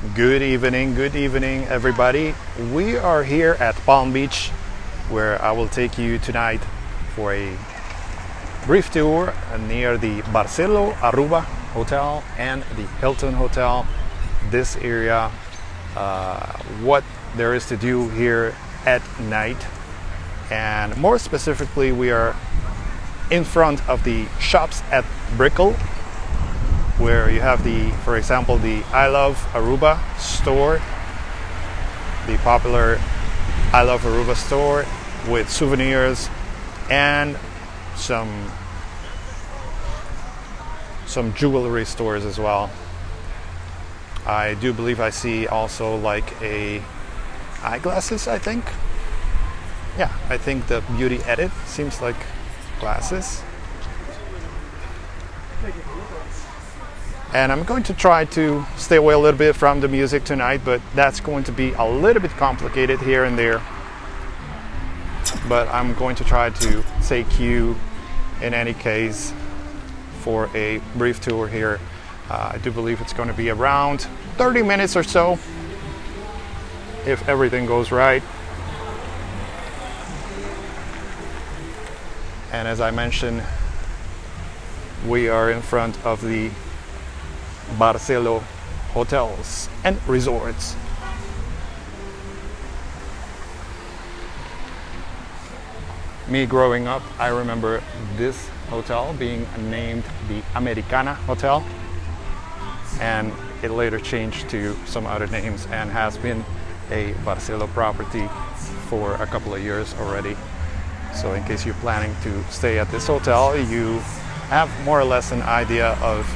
Good evening, everybody. We are here at Palm Beach, where I will take you tonight for a brief tour near the Barcelo Aruba Hotel and the Hilton Hotel. This area, what there is to do here at night, and more specifically, we are in front of the Shops at Brickell, where you have for example, the I Love Aruba store, the popular I Love Aruba store with souvenirs and some jewelry stores as well. I do believe I see also like eyeglasses, I think. Yeah, I think the Beauty Edit seems like glasses. And I'm going to try to stay away a little bit from the music tonight, but that's going to be a little bit complicated here and there. But I'm going to try to take you, in any case, for a brief tour here. I do believe it's going to be around 30 minutes or so, if everything goes right. And as I mentioned, we are in front of the Barcelo Hotels and Resorts. Me growing up, I remember this hotel being named the Americana Hotel, and it later changed to some other names and has been a Barcelo property for a couple of years already. So in case you're planning to stay at this hotel, you have more or less an idea of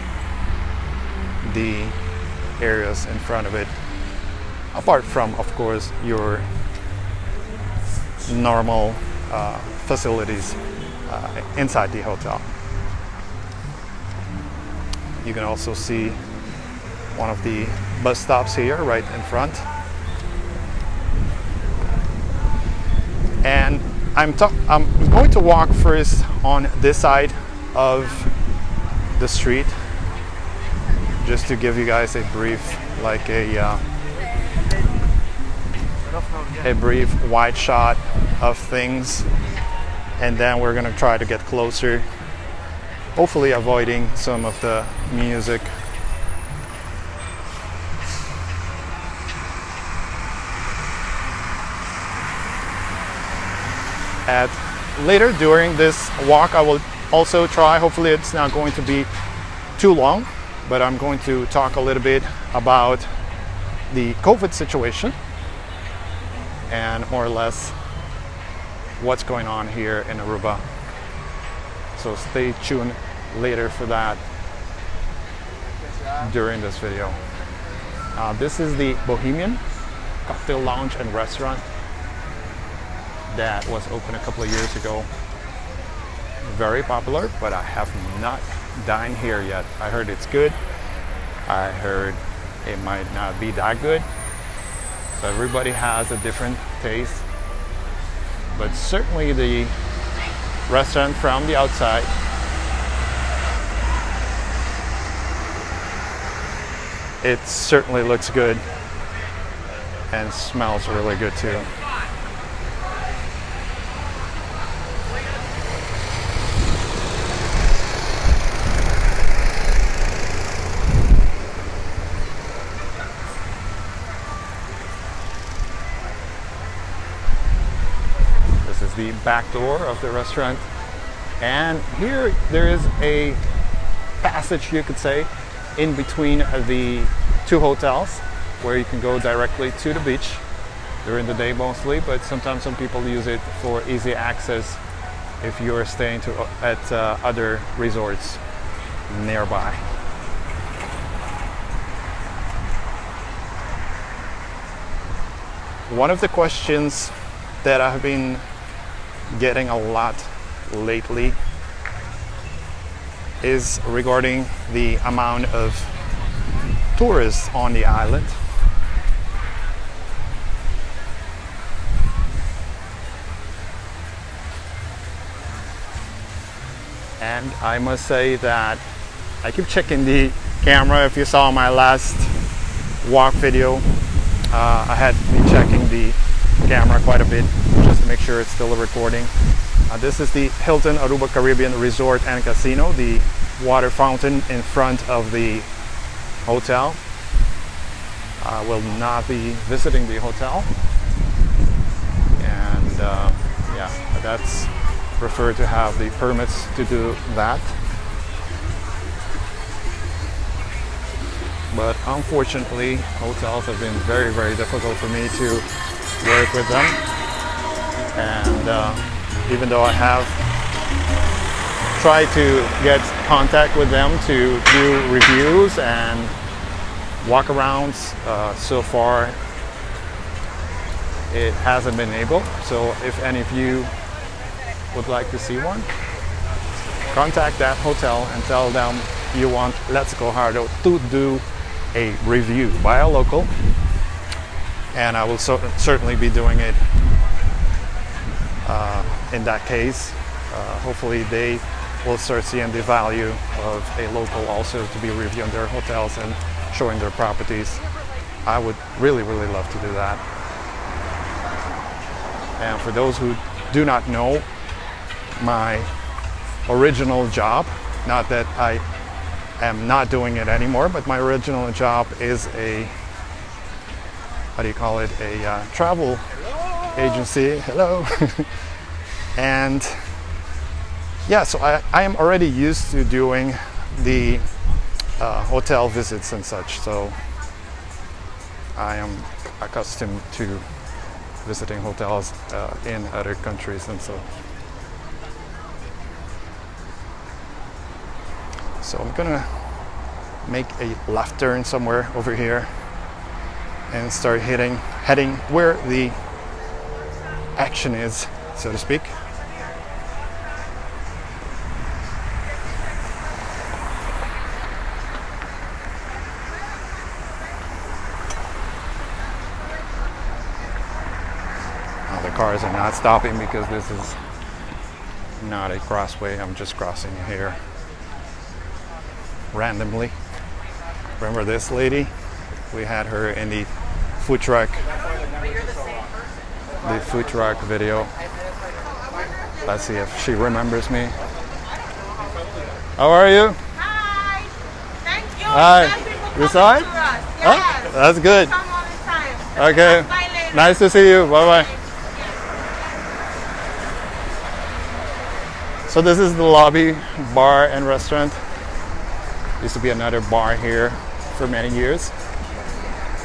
the areas in front of it, apart from, of course, your normal facilities inside the hotel. You can also see one of the bus stops here right in front. And I'm going to walk first on this side of the street, just to give you guys a brief, like a brief wide shot of things, and then we're gonna try to get closer, hopefully avoiding some of the music. Later during this walk, I will also try, hopefully it's not going to be too long, but I'm going to talk a little bit about the COVID situation and more or less what's going on here in Aruba. So stay tuned later for that during this video. This is the Bohemian Cocktail Lounge and Restaurant that was opened a couple of years ago. Very popular, but I have not dined here yet. I heard it's good. I heard it might not be that good. So everybody has a different taste. But certainly the restaurant from the outside it certainly looks good and smells really good too. The back door of the restaurant, and here there is a passage, you could say, in between the two hotels where you can go directly to the beach during the day mostly, but sometimes some people use it for easy access if you're staying at other resorts nearby. One of the questions that I've been getting a lot lately is regarding the amount of tourists on the island. And I must say that I keep checking the camera. If you saw my last walk video. I had been checking the camera quite a bit just to make sure it's still recording. This is the Hilton Aruba Caribbean Resort and Casino, the water fountain in front of the hotel. I will not be visiting the hotel, and yeah, that's preferred to have the permits to do that. But unfortunately, hotels have been very, very difficult for me to work with them. And even though I have tried to get contact with them to do reviews and walkarounds, so far it hasn't been able. So if any of you would like to see one, contact that hotel and tell them you want Let's Go Hardo to do a review by a local, and I will certainly be doing it in that case. Hopefully they will start seeing the value of a local also to be reviewing their hotels and showing their properties. I would really, really love to do that. And for those who do not know, my original job, not that I am not doing it anymore, but my original job is a, how do you call it, a travel agency. Hello. And yeah, so I am already used to doing the hotel visits and such, so I am accustomed to visiting hotels in other countries, and so I'm gonna make a left turn somewhere over here and start heading where the action is, so to speak. Now the cars are not stopping because this is not a crossway. I'm just crossing here randomly. Remember this lady? We had her in the food truck video. Let's see if she remembers me. How are you? Hi. Thank you. Hi. You saw it? Yes. Huh? That's good. Come all the time. Okay. Bye later. Nice to see you. Bye bye. So this is the lobby, bar and restaurant. Used to be another bar here for many years.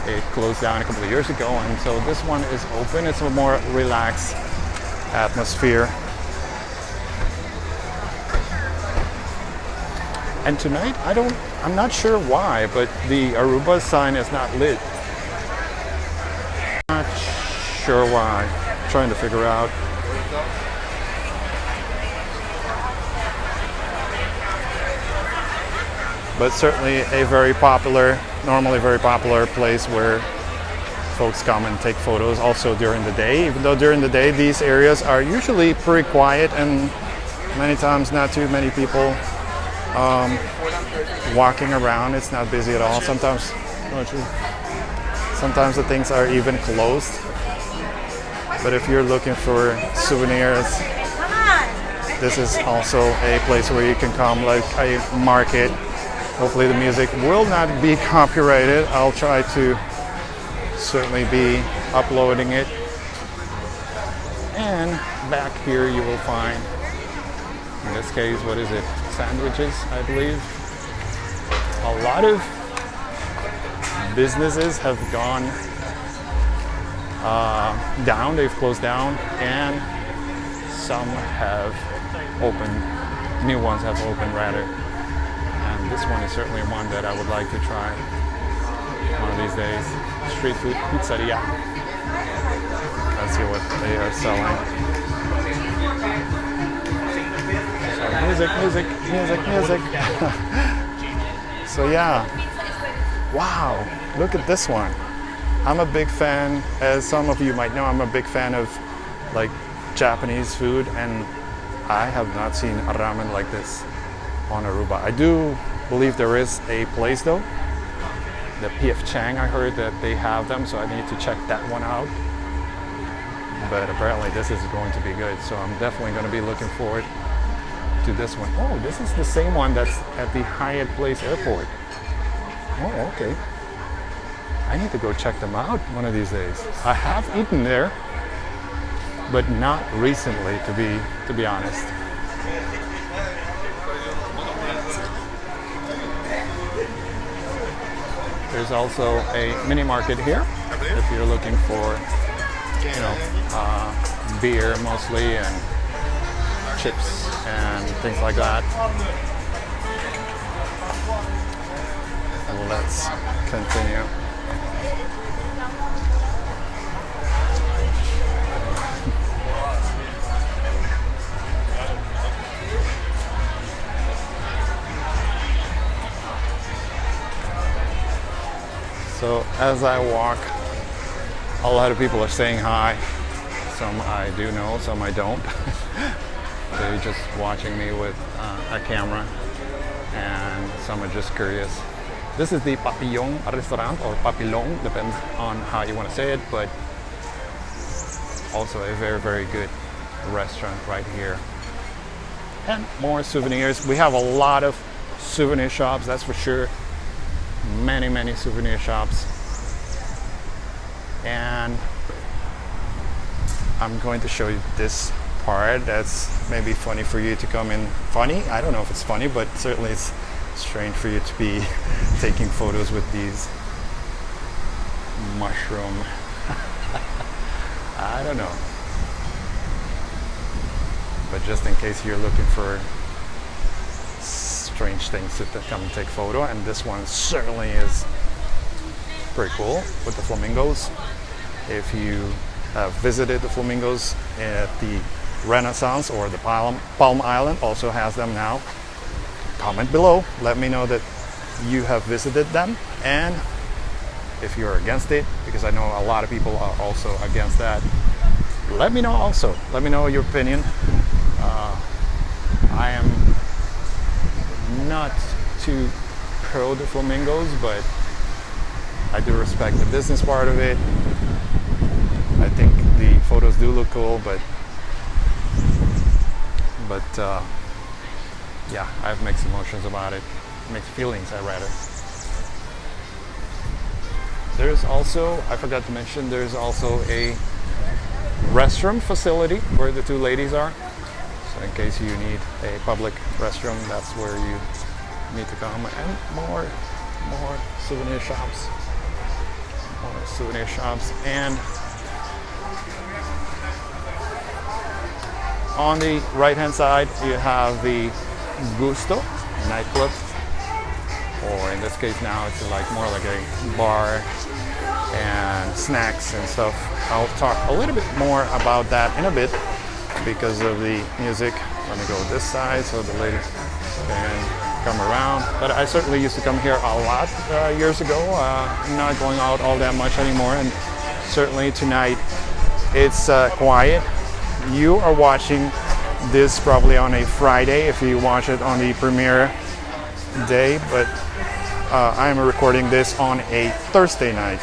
It closed down a couple of years ago, and so this one is open. It's a more relaxed atmosphere. And tonight, I'm not sure why, but the Aruba sign is not lit. Not sure why. Trying to figure out. But certainly a very popular, normally very popular place where folks come and take photos also during the day. Even though during the day these areas are usually pretty quiet and many times not too many people walking around. It's not busy at all. Sometimes the things are even closed. But if you're looking for souvenirs, this is also a place where you can come, like a market. Hopefully the music will not be copyrighted. I'll try to certainly be uploading it. And back here you will find, in this case, what is it? Sandwiches, I believe. A lot of businesses have gone down, they've closed down, and some have opened, new ones have opened rather. And this one is certainly one that I would like to try one of these days. Street food pizzeria. Let's see what they are selling. So music. So yeah. Wow, look at this one. I'm a big fan, as some of you might know, I'm a big fan of like Japanese food, and I have not seen a ramen like this on Aruba. I do believe there is a place though The PF Chang, I heard that they have them, so I need to check that one out. But apparently this is going to be good, so I'm definitely going to be looking forward to this one. Oh, this is the same one that's at the Hyatt Place Airport. Oh, okay. I need to go check them out one of these days. I have eaten there, but not recently, to be honest. There's also a mini market here if you're looking for, beer mostly and chips and things like that. Let's continue. So as I walk, a lot of people are saying hi. Some I do know, some I don't. They're just watching me with a camera, and some are just curious. This is the Papillon restaurant, or Papillon, depends on how you want to say it, but also a very, very good restaurant right here. And more souvenirs. We have a lot of souvenir shops, that's for sure. Many, many souvenir shops. And I'm going to show you this part that's maybe funny for you to come in. Funny? I don't know if it's funny, but certainly it's strange for you to be taking photos with these mushroom. I don't know. But just in case you're looking for strange things to come and take photo, and this one certainly is pretty cool with the flamingos. If you have visited the flamingos at the Renaissance or the Palm Island, also has them now. Comment below, let me know that you have visited them, and if you're against it, because I know a lot of people are also against that, let me know also. Let me know your opinion. I am not too pro the flamingos, but I do respect the business part of it. I think the photos do look cool, but yeah, I have mixed emotions about it. Mixed feelings, I rather. There's also, I forgot to mention, there's also a restroom facility where the two ladies are. So in case you need a public restroom, that's where you need to come. And more souvenir shops. More souvenir shops. And on the right hand side you have the Gusto nightclub, or in this case now it's like more like a bar and snacks and stuff. I'll talk a little bit more about that in a bit because of the music. Let me go this side so the ladies can come around. But I certainly used to come here a lot years ago. I'm not going out all that much anymore, and certainly tonight it's quiet. You are watching this probably on a Friday if you watch it on the premiere day, but I am recording this on a Thursday night.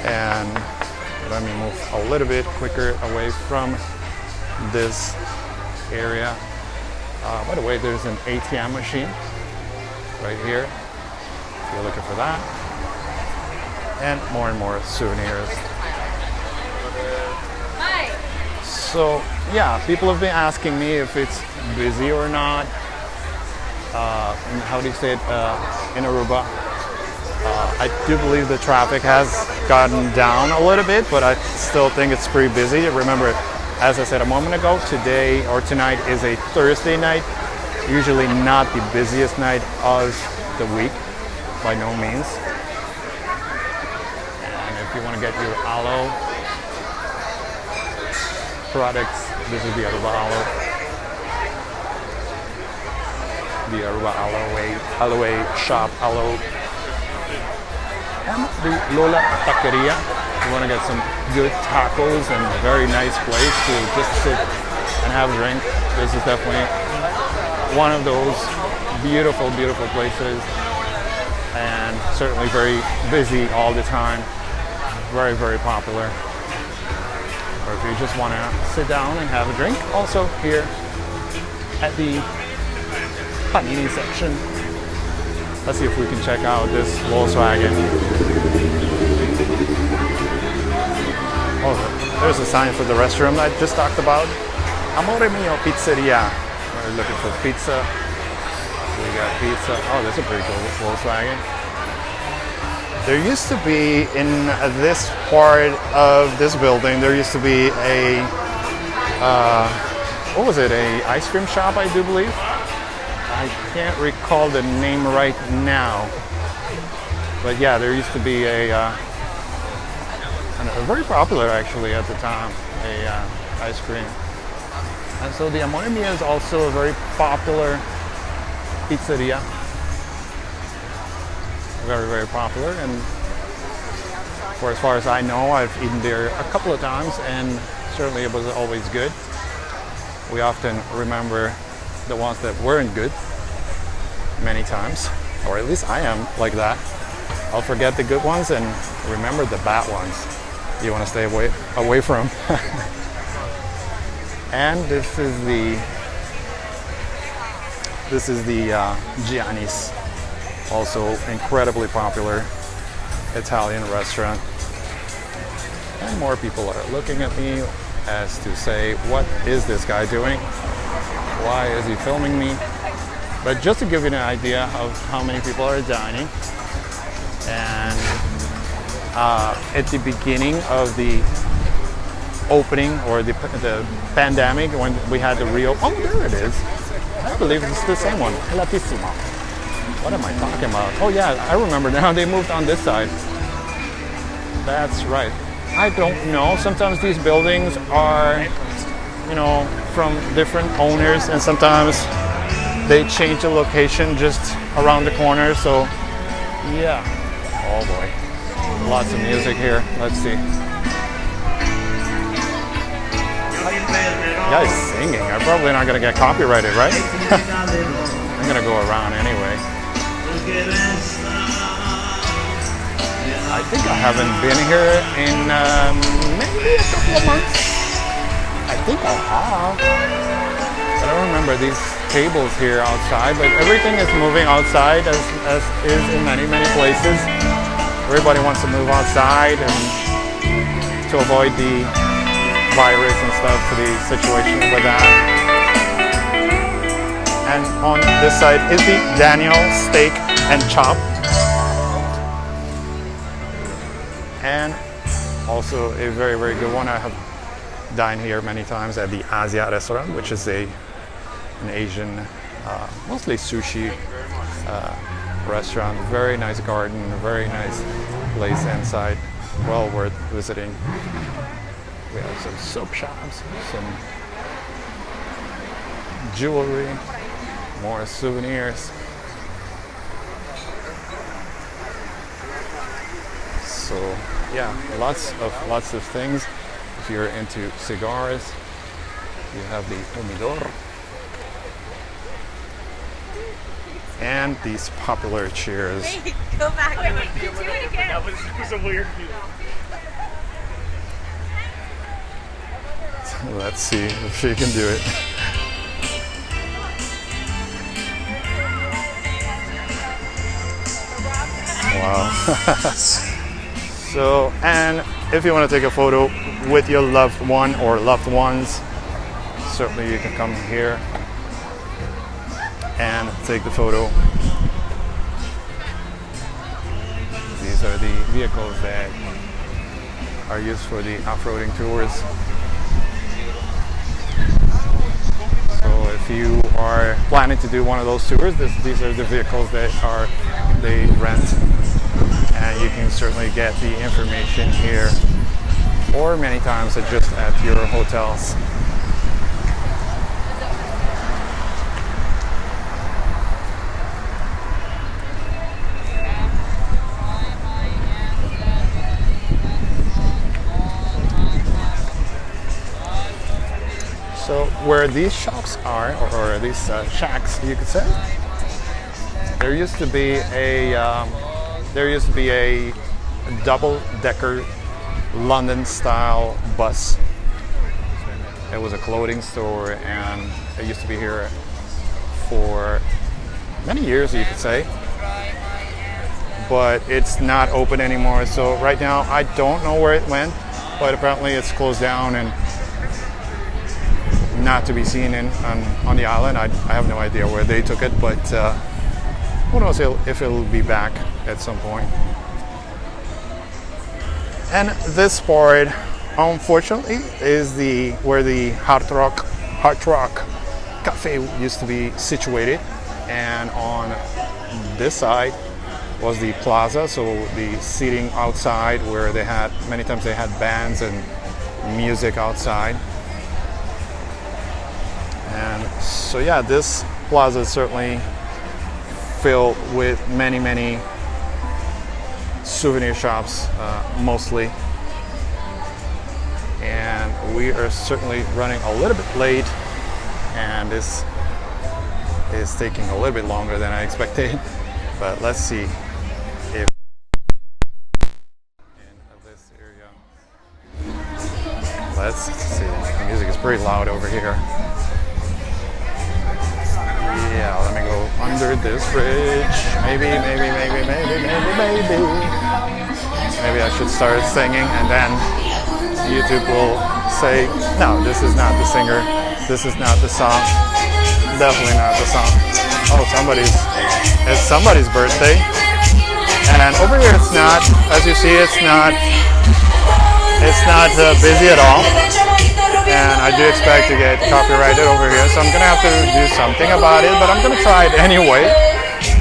And let me move a little bit quicker away from this area. By the way, there's an ATM machine right here if you're looking for that, and more souvenirs. So yeah, people have been asking me if it's busy or not. How do you say it in Aruba? I do believe the traffic has gotten down a little bit, but I still think it's pretty busy. Remember, as I said a moment ago, today or tonight is a Thursday night, usually not the busiest night of the week, by no means. And if you want to get your aloe products, this is the Aruba aloe. The Aruba aloe shop, aloe. And the Lola Taqueria. You want to get some good tacos and a very nice place to just sit and have a drink. This is definitely one of those beautiful, beautiful places. and certainly very busy all the time. Very, very popular. Or if you just want to sit down and have a drink, also here at the panini section. Let's see if we can check out this Volkswagen. Oh, there's a sign for the restaurant I just talked about. Amore Mio Pizzeria. We're looking for pizza. We got pizza. Oh, that's a pretty cool Volkswagen. There used to be, in this part of this building, there used to be a, what was it, a ice cream shop, I do believe. I can't recall the name right now. But yeah, there used to be a very popular actually at the time, ice cream. And so the Amore Mia is also a very popular pizzeria. Very, very popular, and for as far as I know, I've eaten there a couple of times, and certainly it was always good. We often remember the ones that weren't good many times, or at least I am like that. I'll forget the good ones and remember the bad ones you want to stay away from. And this is the Gianni's. Also incredibly popular Italian restaurant. And more people are looking at me as to say, what is this guy doing? Why is he filming me? But just to give you an idea of how many people are dining, and at the beginning of the opening or the pandemic, when we had the real, oh, there it is. I believe it's the same one, Latissimo. What am I talking about? Oh yeah, I remember now, they moved on this side. That's right. I don't know, sometimes these buildings are, you know, from different owners, and sometimes they change the location just around the corner, so yeah. Oh boy, lots of music here. Let's see. The guy's singing. I'm probably not gonna get copyrighted, right? I'm gonna go around anyway. I think I haven't been here in maybe a couple of months. I think I have. I don't remember these tables here outside, but everything is moving outside as is in many places. Everybody wants to move outside and to avoid the virus and stuff, for the situation with that. And on this side is the Daniel Steak and Chop. And also a very, very good one. I have dined here many times at the Asia restaurant, which is an Asian, mostly sushi restaurant. Very nice garden, very nice place inside. Well worth visiting. We have some soap shops, some jewelry, more souvenirs. So yeah, lots of things. If you're into cigars, you have the humidor and these popular chairs. Hey, go back. Wait, do it again. That was a weird view. Let's see if she can do it. Wow. So, and if you want to take a photo with your loved one or loved ones, certainly you can come here and take the photo. These are the vehicles that are used for the off-roading tours. So if you are planning to do one of those tours, these are the vehicles that they rent, and you can certainly get the information here, or many times just at your hotels. So where these shops are, or these shacks, you could say, there used to be a there used to be a double-decker London-style bus. It was a clothing store, and it used to be here for many years, you could say. But it's not open anymore, so right now I don't know where it went, but apparently it's closed down and not to be seen on the island. I have no idea where they took it, but who knows if it'll be back at some point. And this part, unfortunately, is where the Hard Rock Cafe used to be situated, and on this side was the plaza, so the seating outside where many times they had bands and music outside. And so yeah, this plaza is certainly filled with many souvenir shops, mostly. And we are certainly running a little bit late, and this is taking a little bit longer than I expected. But let's see if in this area. Let's see. The music is pretty loud over here. Yeah, let me go under this bridge. Maybe I should start singing, and then YouTube will say, no, this is not the singer. This is not the song. Definitely not the song. Oh, it's somebody's birthday. And over here it's not, as you see, it's not busy at all. And I do expect to get copyrighted over here, so I'm gonna have to do something about it, but I'm gonna try it anyway.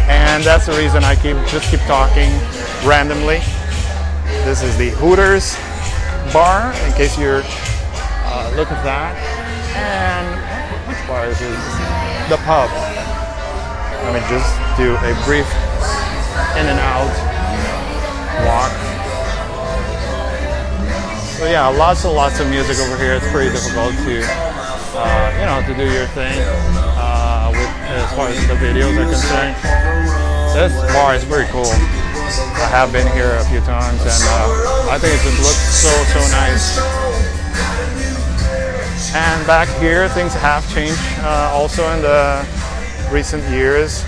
And that's the reason I just keep talking randomly. This is the Hooters bar, in case you're looking for that. And which bar is this? The pub. Let me just do a brief in and out walk. So yeah, lots and lots of music over here. It's pretty difficult to, to do your thing as far as the videos are concerned. This bar is pretty cool. I have been here a few times, and I think it just looks so nice. And back here, things have changed also in the recent years.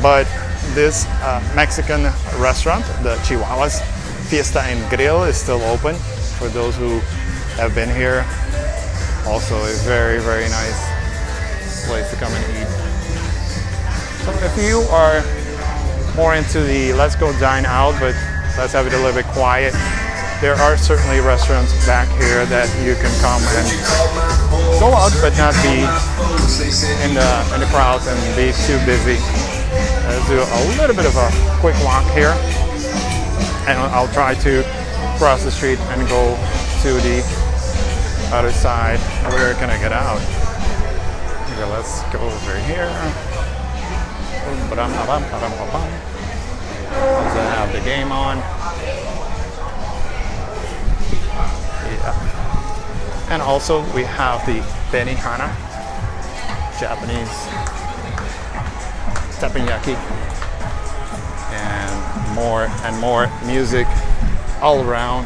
But this Mexican restaurant, the Chihuahuas Fiesta and Grill, is still open for those who have been here. Also a very nice place to come and eat. So if you are more into the let's go dine out, but let's have it a little bit quiet, there are certainly restaurants back here that you can come and go out but not be in the crowds and be too busy. Let's do a little bit of a quick walk here, and I'll try to cross the street and go to the other side. Where can I get out? Okay, let's go over here. Also have the game on. Yeah. And also we have the Benihana, Japanese teppanyaki, and more music all around.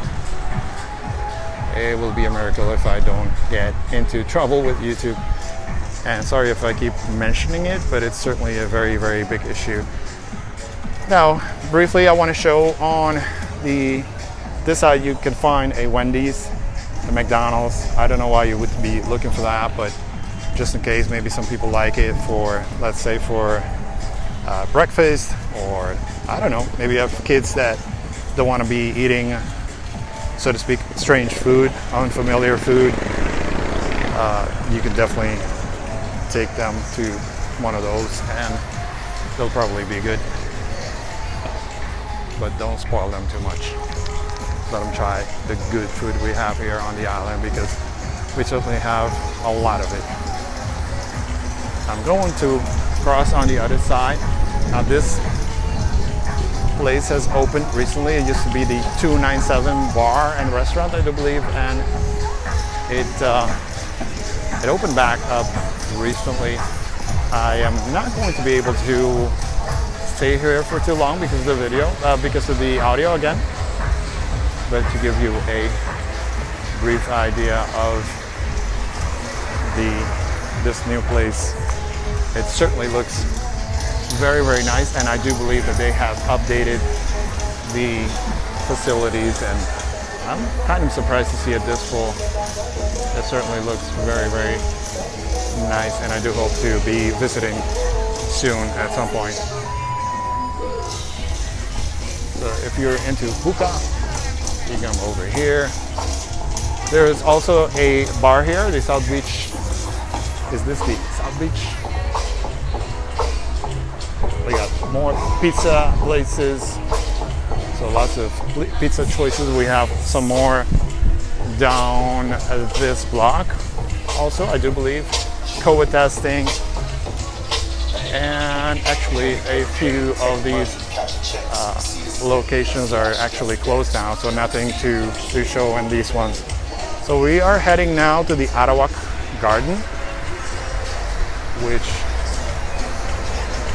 It will be a miracle if I don't get into trouble with YouTube. And sorry if I keep mentioning it, but it's certainly a very big issue. Now, briefly, I want to show on this side you can find a Wendy's, a McDonald's. I don't know why you would be looking for that, but just in case, maybe some people like it for, let's say, for breakfast, or I don't know, maybe you have kids that don't want to be eating, so to speak, strange food, unfamiliar food. You can definitely take them to one of those and they'll probably be good. But don't spoil them too much. Let them try the good food we have here on the island, because we certainly have a lot of it. I'm going to cross on the other side. Now this place has opened recently. It used to be the 297 bar and restaurant, I do believe, and it opened back up recently. I am not going to be able to stay here for too long because of the video, because of the audio again. But to give you a brief idea of this new place, it certainly looks very, very nice, and I do believe that they have updated the facilities, and I'm kind of surprised to see it this full. It certainly looks very, very nice, and I do hope to be visiting soon at some point. So if you're into hookah, you come over here. There is also a bar here, the South Beach. Is this the South Beach? We got more pizza places, so lots of pizza choices. We have some more down this block. Also, I do believe COVID testing, and actually a few of these locations are actually closed now, so nothing to show in these ones. So we are heading now to the Ottawa Garden, which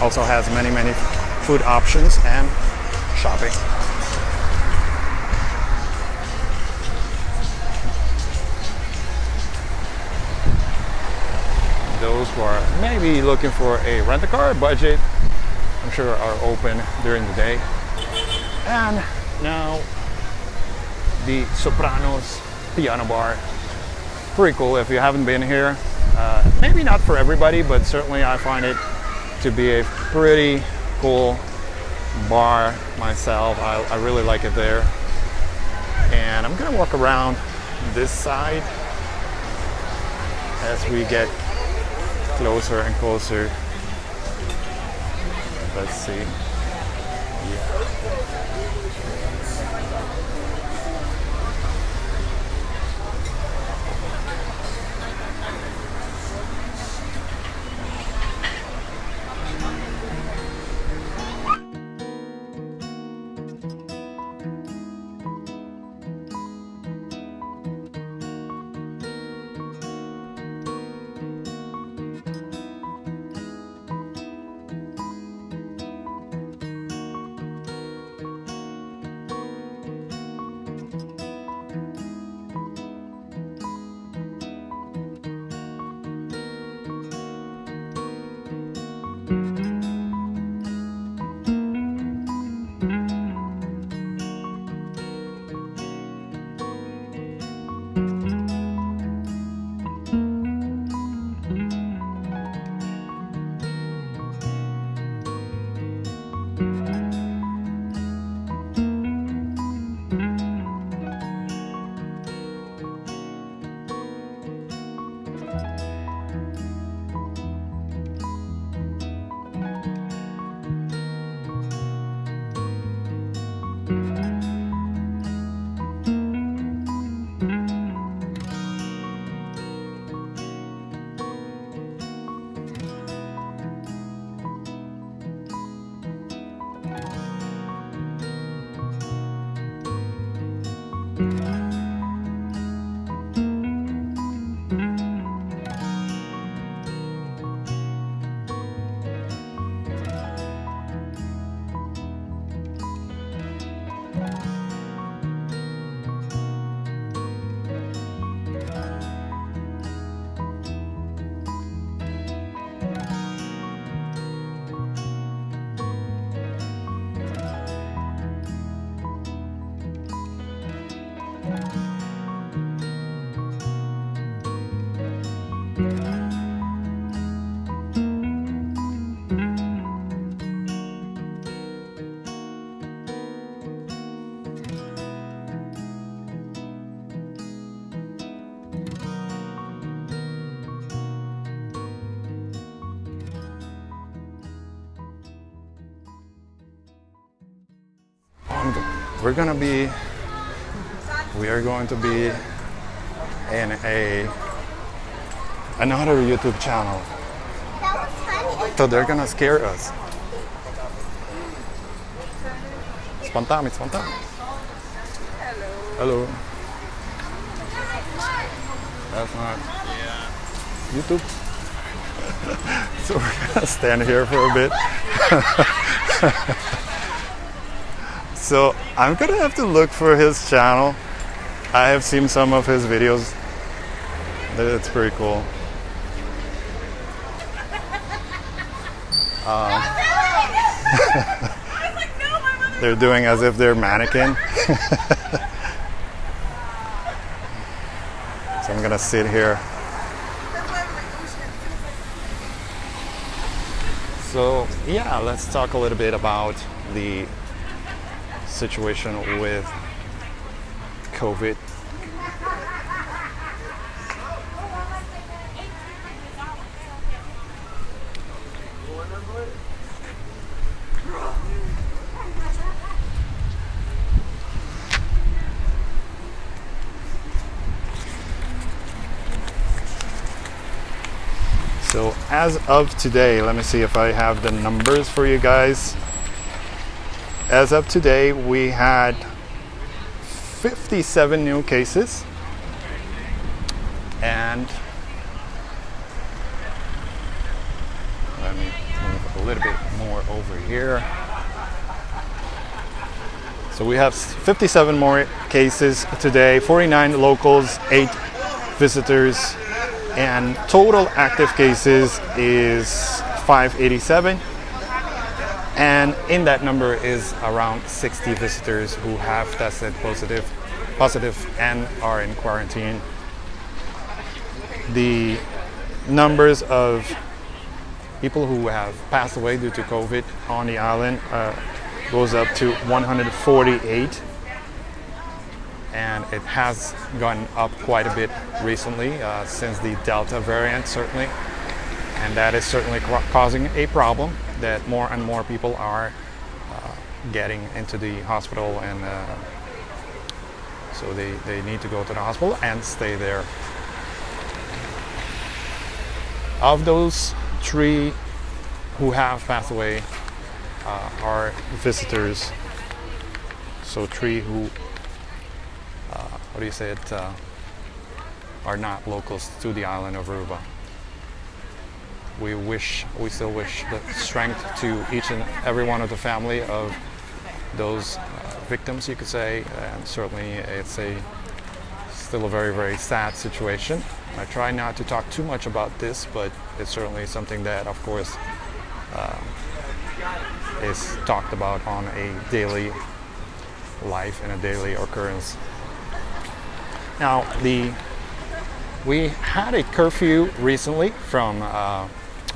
also has many, many food options and shopping. Those who are maybe looking for a rent-a-car budget, I'm sure are open during the day. And now the Sopranos Piano Bar. Pretty cool if you haven't been here. Maybe not for everybody, but certainly I find it to be a pretty cool bar myself. I really like it there. And I'm gonna walk around this side as we get closer and closer. Let's see. Yeah. We are going to be in another YouTube channel. So they're gonna scare us. Spontan, it's spontan. Hello. That's not YouTube. So we're gonna stand here for a bit. So I'm gonna have to look for his channel. I have seen some of his videos. It's pretty cool. They're doing as if they're mannequin. So I'm gonna sit here. So yeah, let's talk a little bit about the situation with COVID. So as of today, let me see if I have the numbers for you guys. As of today, we had 57 new cases, and let me move a little bit more over here. So we have 57 more cases today, 49 locals, 8 visitors, and total active cases is 587. And in that number is around 60 visitors who have tested positive and are in quarantine. The numbers of people who have passed away due to COVID on the island goes up to 148. And it has gone up quite a bit recently since the Delta variant, certainly. And that is certainly causing a problem that more and more people are getting into the hospital, and so they need to go to the hospital and stay there. Of those 3 who have passed away are visitors. So 3 who are not locals to the island of Aruba. We still wish the strength to each and every one of the family of those victims, you could say, and certainly it's still a very, very sad situation. I try not to talk too much about this, but it's certainly something that, of course, is talked about on a daily life and a daily occurrence. Now, we had a curfew recently from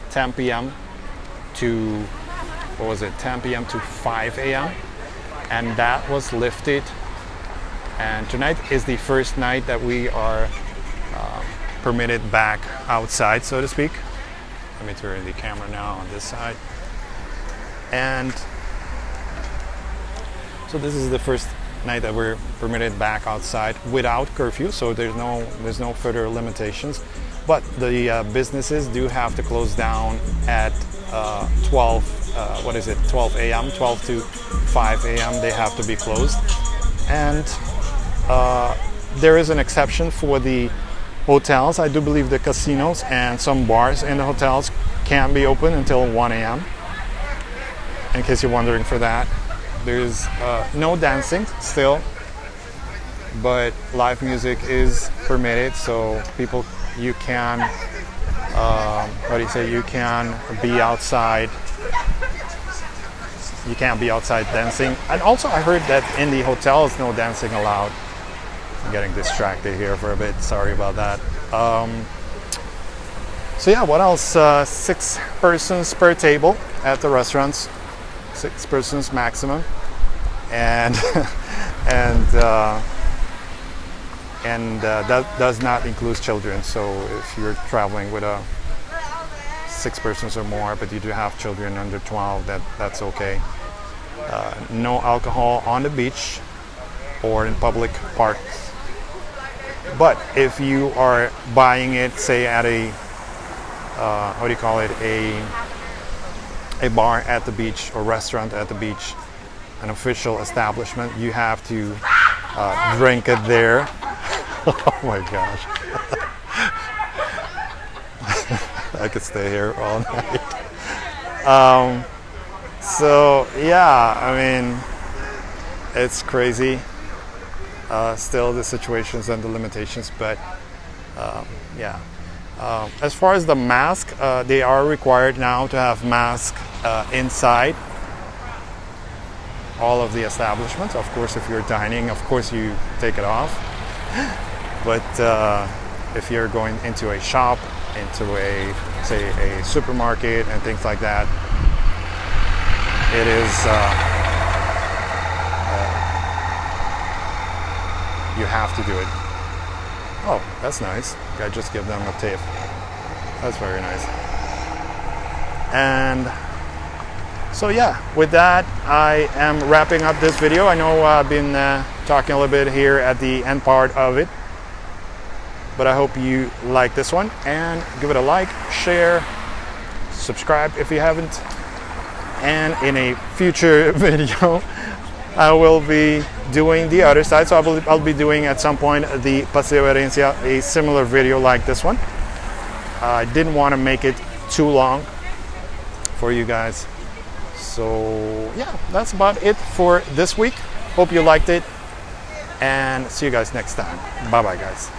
10 p.m. to 10 p.m. to 5 a.m. and that was lifted. And tonight is the first night that we are permitted back outside, so to speak. Let me turn the camera now on this side. And so this is the first night that we're permitted back outside without curfew, so there's no further limitations. But the businesses do have to close down at 12 a.m., 12 to 5 a.m. they have to be closed. And there is an exception for the hotels. I do believe the casinos and some bars in the hotels can be open until 1 a.m. in case you're wondering for that. There's no dancing still, but live music is permitted, so people, you can you can be outside. You can't be outside dancing. And also I heard that in the hotels no dancing allowed. I'm getting distracted here for a bit, sorry about that. So yeah, what else? 6 persons per table at the restaurants, 6 persons maximum, and that does not include children. So if you're traveling with 6 persons or more, but you do have children under 12, that's okay. No alcohol on the beach or in public parks. But if you are buying it, say at a a bar at the beach or restaurant at the beach, an official establishment, you have to drink it there. Oh my gosh. I could stay here all night. So yeah, I mean, it's crazy. Still the situations and the limitations, but yeah. As far as the mask, they are required now to have masks inside all of the establishments. Of course, if you're dining, of course you take it off. But if you're going into a shop, into a, say, a supermarket and things like that, it is you have to do it. Oh, that's nice. I just give them a tip. That's very nice. And so yeah, with that, I am wrapping up this video. I know I've been talking a little bit here at the end part of it, but I hope you like this one, and give it a like, share, subscribe if you haven't. And in a future video, I will be doing the other side. So I'll be doing at some point the Paseo Herencia, a similar video like this one. I didn't want to make it too long for you guys. So yeah, that's about it for this week. Hope you liked it, and see you guys next time. Bye bye, guys.